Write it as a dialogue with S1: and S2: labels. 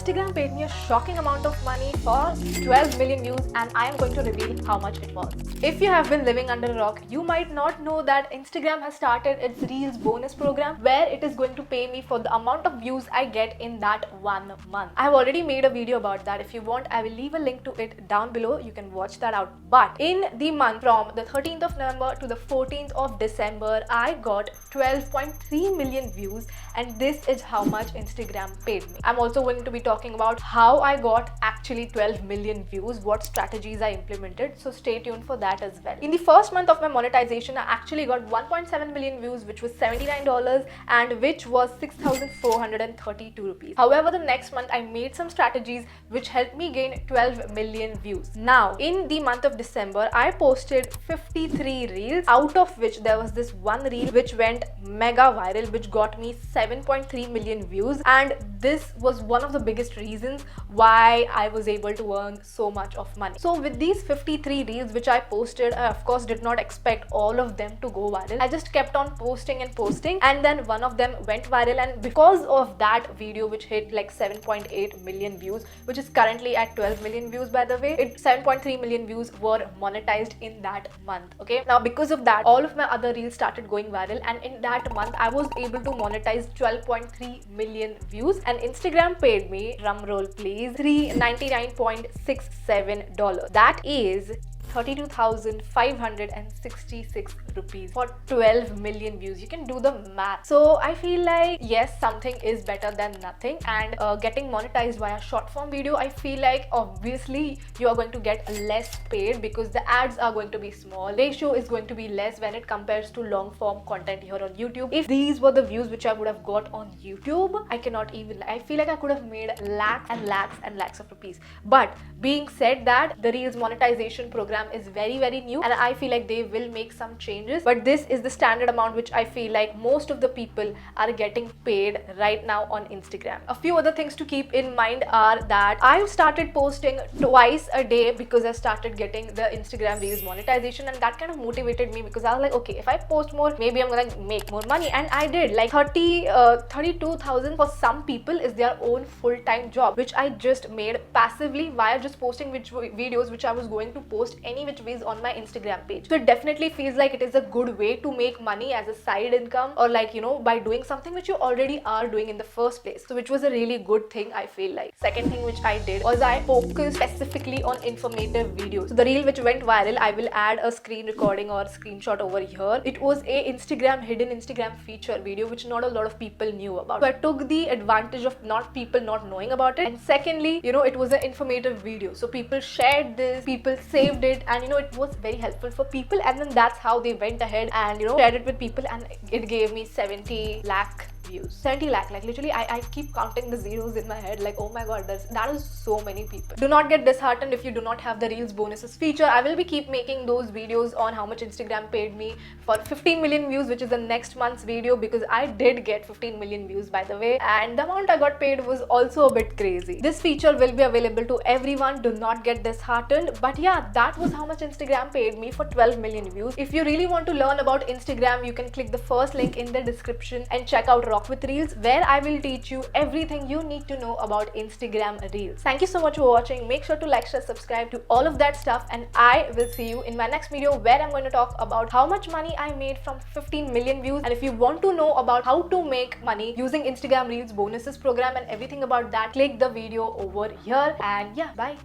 S1: Instagram paid me a shocking amount of money for 12 million views, and I am going to reveal how much it was. If you have been living under a rock, you might not know that Instagram has started its Reels bonus program where it is going to pay me for the amount of views I get in that 1 month. I have already made a video about that. If you want, I will leave a link to it down below. You can watch that out. But in the month from the 13th of November to the 14th of December, I got 12.3 million views, and this is how much Instagram paid me. I'm also going to be talking about how I got actually 12 million views, what strategies I implemented, so stay tuned for that as well. In the first month of my monetization, I actually got 1.7 million views, which was $79 and which was 6,432 rupees. However, the next month I made some strategies which helped me gain 12 million views. Now, in the month of December, I posted 53 reels, out of which there was this one reel which went mega viral, which got me 7.3 million views, and this was one of the biggest reasons why I was able to earn so much of money. So with these 53 reels which I posted, I of course did not expect all of them to go viral. I just kept on posting and posting, and then one of them went viral, and because of that video which hit like 7.8 million views, which is currently at 12 million views by the way, 7.3 million views were monetized in that month. Okay, now because of that, all of my other reels started going viral, and in that month I was able to monetize 12.3 million views, and Instagram paid me, drum roll please, $399.67. That is 32,566 rupees for 12 million views. You can do the math. So I feel like yes, something is better than nothing, and getting monetized via short form video, I feel like obviously you are going to get less paid because the ads are going to be small. Ratio is going to be less when it compares to long form content here on YouTube. If these were the views which I would have got on YouTube, I cannot even, I feel like I could have made lakhs and lakhs and lakhs of rupees. But being said that, the Reels monetization program is very new, and I feel like they will make some changes, but this is the standard amount which I feel like most of the people are getting paid right now on Instagram. A few other things to keep in mind are that I've started posting twice a day because I started getting the Instagram Reels monetization, and that kind of motivated me because I was like, okay, if I post more, maybe I'm gonna make more money, and I did. Like 32,000 for some people is their own full-time job, which I just made passively via just posting videos which I was going to post any which ways on my Instagram page. So it definitely feels like it is a good way to make money as a side income, or like, you know, by doing something which you already are doing in the first place. So which was a really good thing, I feel like. Second thing which I did was I focused specifically on informative videos. So the reel which went viral, I will add a screen recording or screenshot over here. It was a hidden Instagram feature video which not a lot of people knew about. So I took the advantage of people not knowing about it, and secondly, you know, it was an informative video, so people shared this, people saved it, and you know, it was very helpful for people, and then that's how they went ahead and, you know, shared it with people, and it gave me 70 lakh views. 70 lakh, like literally I keep counting the zeros in my head, like oh my god, that is so many people. Do not get disheartened if you do not have the Reels bonuses feature. I will be keep making those videos on how much Instagram paid me for 15 million views, which is the next month's video, because I did get 15 million views by the way, and the amount I got paid was also a bit crazy. This feature will be available to everyone. Do not get disheartened. But yeah, that was how much Instagram paid me for 12 million views. If you really want to learn about Instagram, you can click the first link in the description and check out with Reels, where I will teach you everything you need to know about Instagram Reels. Thank you so much for watching. Make sure to like, share, subscribe to all of that stuff, and I will see you in my next video where I'm going to talk about how much money I made from 15 million views. And if you want to know about how to make money using Instagram Reels bonuses program and everything about that, click the video over here, and yeah, bye.